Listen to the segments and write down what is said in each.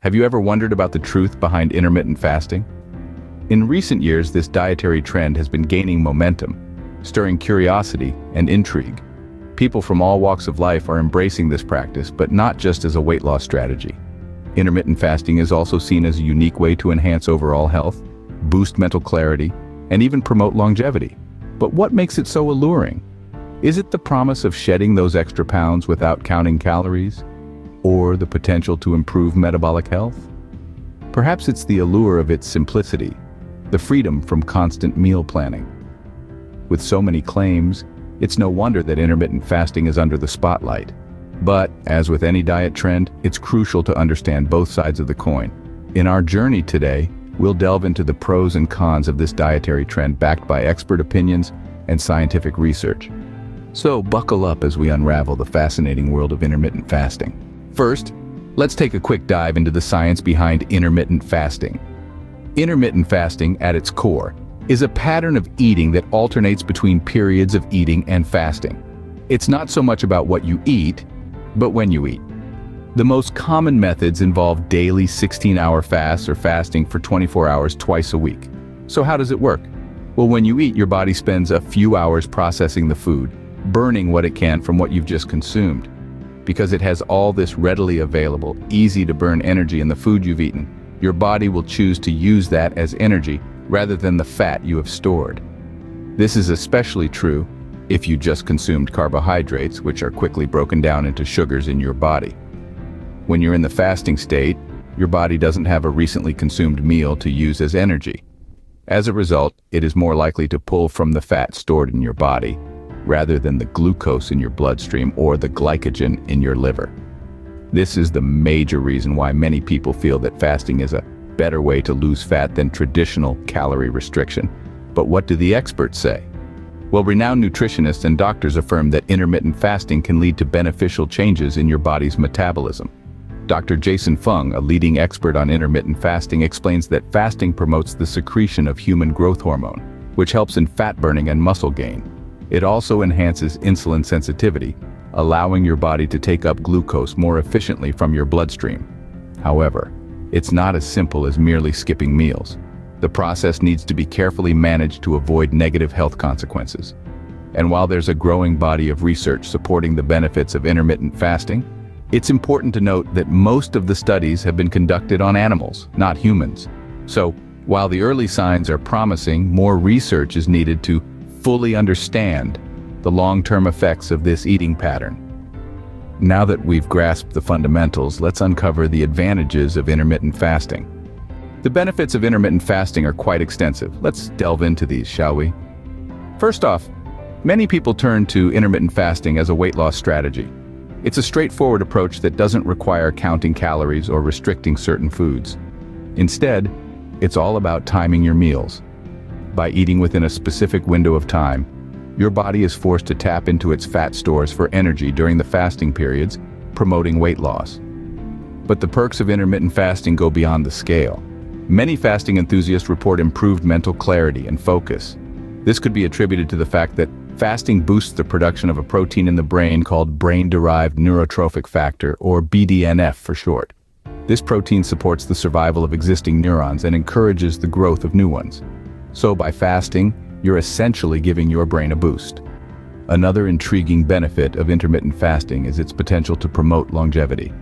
Have you ever wondered about the truth behind intermittent fasting? In recent years, this dietary trend has been gaining momentum, stirring curiosity and intrigue. People from all walks of life are embracing this practice, but not just as a weight loss strategy. Intermittent fasting is also seen as a unique way to enhance overall health, boost mental clarity, and even promote longevity. But what makes it so alluring? Is it the promise of shedding those extra pounds without counting calories? Or the potential to improve metabolic health? Perhaps it's the allure of its simplicity, the freedom from constant meal planning. With so many claims, it's no wonder that intermittent fasting is under the spotlight. But, as with any diet trend, it's crucial to understand both sides of the coin. In our journey today, we'll delve into the pros and cons of this dietary trend backed by expert opinions and scientific research. So buckle up as we unravel the fascinating world of intermittent fasting. First, let's take a quick dive into the science behind intermittent fasting. Intermittent fasting, at its core, is a pattern of eating that alternates between periods of eating and fasting. It's not so much about what you eat, but when you eat. The most common methods involve daily 16-hour fasts or fasting for 24 hours twice a week. So how does it work? Well, when you eat, your body spends a few hours processing the food, burning what it can from what you've just consumed. Because it has all this readily available, easy-to-burn energy in the food you've eaten, your body will choose to use that as energy rather than the fat you have stored. This is especially true if you just consumed carbohydrates, which are quickly broken down into sugars in your body. When you're in the fasting state, your body doesn't have a recently consumed meal to use as energy. As a result, it is more likely to pull from the fat stored in your body, rather than the glucose in your bloodstream or the glycogen in your liver. This is the major reason why many people feel that fasting is a better way to lose fat than traditional calorie restriction. But what do the experts say? Well, renowned nutritionists and doctors affirm that intermittent fasting can lead to beneficial changes in your body's metabolism. Dr. Jason Fung, a leading expert on intermittent fasting, explains that fasting promotes the secretion of human growth hormone, which helps in fat burning and muscle gain. It also enhances insulin sensitivity, allowing your body to take up glucose more efficiently from your bloodstream. However, it's not as simple as merely skipping meals. The process needs to be carefully managed to avoid negative health consequences. And while there's a growing body of research supporting the benefits of intermittent fasting, it's important to note that most of the studies have been conducted on animals, not humans. So, while the early signs are promising, more research is needed to fully understand the long-term effects of this eating pattern. Now that we've grasped the fundamentals, let's uncover the advantages of intermittent fasting. The benefits of intermittent fasting are quite extensive. Let's delve into these, shall we? First off, many people turn to intermittent fasting as a weight loss strategy. It's a straightforward approach that doesn't require counting calories or restricting certain foods. Instead, it's all about timing your meals. By eating within a specific window of time, your body is forced to tap into its fat stores for energy during the fasting periods, promoting weight loss. But the perks of intermittent fasting go beyond the scale. Many fasting enthusiasts report improved mental clarity and focus. This could be attributed to the fact that fasting boosts the production of a protein in the brain called brain-derived neurotrophic factor, or BDNF for short. This protein supports the survival of existing neurons and encourages the growth of new ones. So by fasting, you're essentially giving your brain a boost. Another intriguing benefit of intermittent fasting is its potential to promote longevity.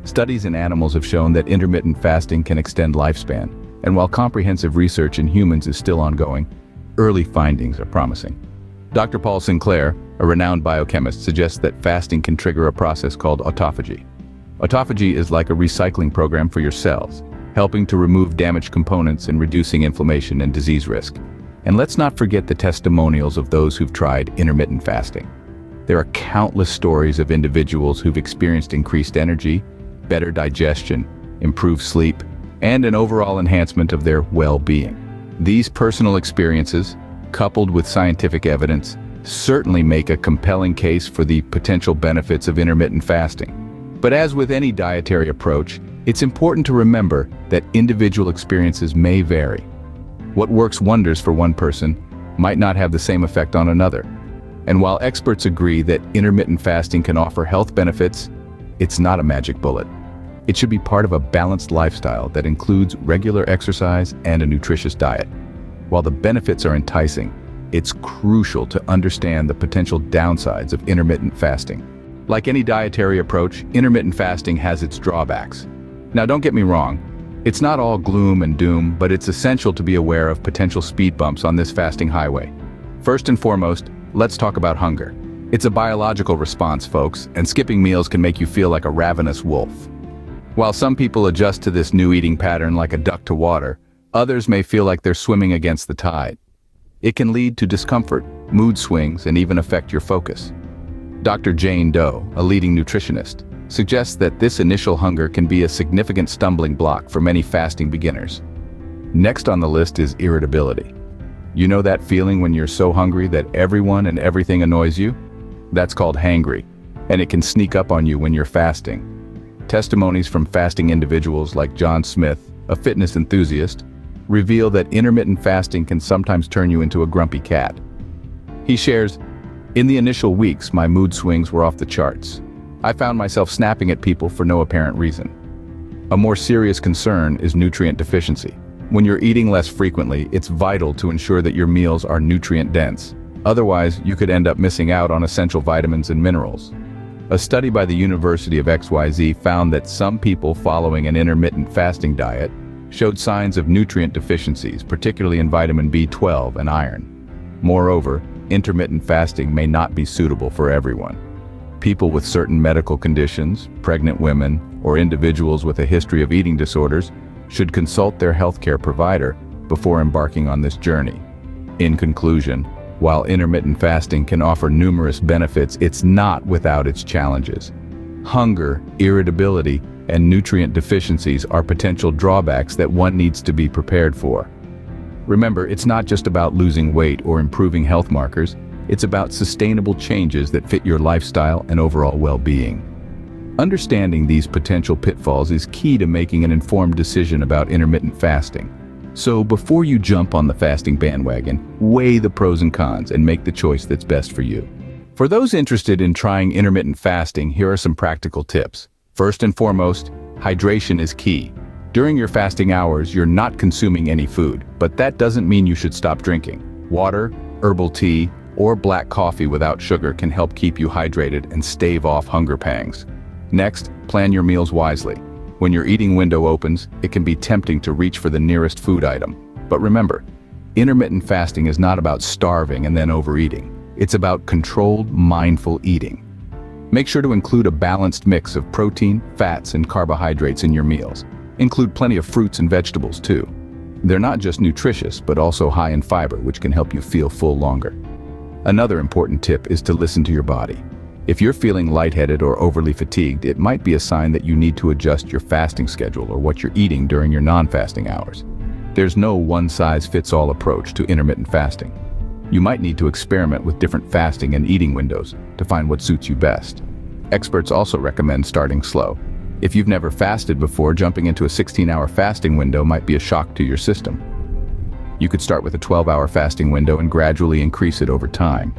Studies in animals have shown that intermittent fasting can extend lifespan, and while comprehensive research in humans is still ongoing, early findings are promising. Dr. Paul Sinclair, a renowned biochemist, suggests that fasting can trigger a process called autophagy. Autophagy is like a recycling program for your cells, helping to remove damaged components and reducing inflammation and disease risk. And let's not forget the testimonials of those who've tried intermittent fasting. There are countless stories of individuals who've experienced increased energy, better digestion, improved sleep, and an overall enhancement of their well-being. These personal experiences, coupled with scientific evidence, certainly make a compelling case for the potential benefits of intermittent fasting. But as with any dietary approach, it's important to remember that individual experiences may vary. What works wonders for one person might not have the same effect on another. And while experts agree that intermittent fasting can offer health benefits, it's not a magic bullet. It should be part of a balanced lifestyle that includes regular exercise and a nutritious diet. While the benefits are enticing, it's crucial to understand the potential downsides of intermittent fasting. Like any dietary approach, intermittent fasting has its drawbacks. Now, don't get me wrong, it's not all gloom and doom, but it's essential to be aware of potential speed bumps on this fasting highway. First and foremost, let's talk about hunger. It's a biological response, folks, and skipping meals can make you feel like a ravenous wolf. While some people adjust to this new eating pattern like a duck to water, others may feel like they're swimming against the tide. It can lead to discomfort, mood swings, and even affect your focus. Dr. Jane Doe, a leading nutritionist, suggests that this initial hunger can be a significant stumbling block for many fasting beginners. Next on the list is irritability. You know that feeling when you're so hungry that everyone and everything annoys you? That's called hangry, and it can sneak up on you when you're fasting. Testimonies from fasting individuals like John Smith, a fitness enthusiast, reveal that intermittent fasting can sometimes turn you into a grumpy cat. He shares, "In the initial weeks, my mood swings were off the charts. I found myself snapping at people for no apparent reason." A more serious concern is nutrient deficiency. When you're eating less frequently, it's vital to ensure that your meals are nutrient-dense. Otherwise, you could end up missing out on essential vitamins and minerals. A study by the University of XYZ found that some people following an intermittent fasting diet showed signs of nutrient deficiencies, particularly in vitamin B12 and iron. Moreover, intermittent fasting may not be suitable for everyone. People with certain medical conditions, pregnant women, or individuals with a history of eating disorders should consult their healthcare provider before embarking on this journey. In conclusion, while intermittent fasting can offer numerous benefits, it's not without its challenges. Hunger, irritability, and nutrient deficiencies are potential drawbacks that one needs to be prepared for. Remember, it's not just about losing weight or improving health markers, it's about sustainable changes that fit your lifestyle and overall well-being. Understanding these potential pitfalls is key to making an informed decision about intermittent fasting. So before you jump on the fasting bandwagon, weigh the pros and cons and make the choice that's best for you. For those interested in trying intermittent fasting, here are some practical tips. First and foremost, hydration is key. During your fasting hours, you're not consuming any food, but that doesn't mean you should stop drinking. Water, herbal tea, or black coffee without sugar can help keep you hydrated and stave off hunger pangs. Next, plan your meals wisely. When your eating window opens, it can be tempting to reach for the nearest food item. But remember, intermittent fasting is not about starving and then overeating. It's about controlled, mindful eating. Make sure to include a balanced mix of protein, fats, and carbohydrates in your meals. Include plenty of fruits and vegetables too. They're not just nutritious, but also high in fiber, which can help you feel full longer. Another important tip is to listen to your body. If you're feeling lightheaded or overly fatigued, it might be a sign that you need to adjust your fasting schedule or what you're eating during your non-fasting hours. There's no one-size-fits-all approach to intermittent fasting. You might need to experiment with different fasting and eating windows to find what suits you best. Experts also recommend starting slow. If you've never fasted before, jumping into a 16-hour fasting window might be a shock to your system. You could start with a 12-hour fasting window and gradually increase it over time.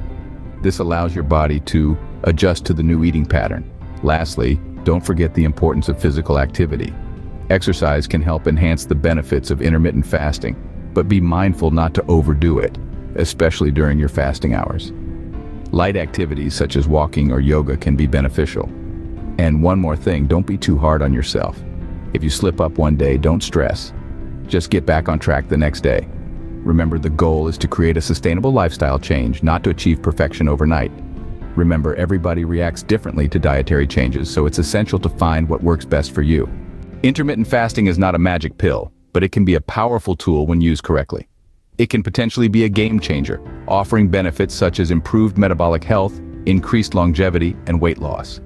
This allows your body to adjust to the new eating pattern. Lastly, don't forget the importance of physical activity. Exercise can help enhance the benefits of intermittent fasting, but be mindful not to overdo it, especially during your fasting hours. Light activities such as walking or yoga can be beneficial. And one more thing, don't be too hard on yourself. If you slip up one day, don't stress. Just get back on track the next day. Remember, the goal is to create a sustainable lifestyle change, not to achieve perfection overnight. Remember, everybody reacts differently to dietary changes, so it's essential to find what works best for you. Intermittent fasting is not a magic pill, but it can be a powerful tool when used correctly. It can potentially be a game changer, offering benefits such as improved metabolic health, increased longevity, and weight loss.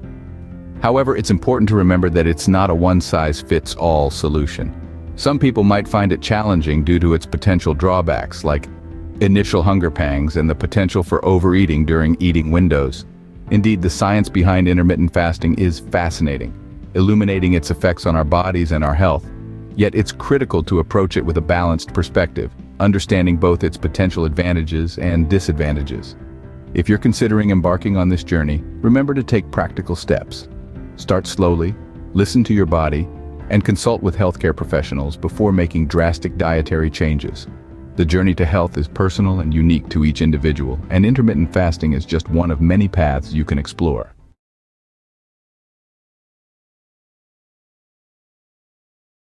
However, it's important to remember that it's not a one-size-fits-all solution. Some people might find it challenging due to its potential drawbacks, like initial hunger pangs and the potential for overeating during eating windows. Indeed, the science behind intermittent fasting is fascinating, illuminating its effects on our bodies and our health. Yet it's critical to approach it with a balanced perspective, understanding both its potential advantages and disadvantages. If you're considering embarking on this journey, remember to take practical steps. Start slowly, listen to your body, and consult with healthcare professionals before making drastic dietary changes. The journey to health is personal and unique to each individual, and intermittent fasting is just one of many paths you can explore.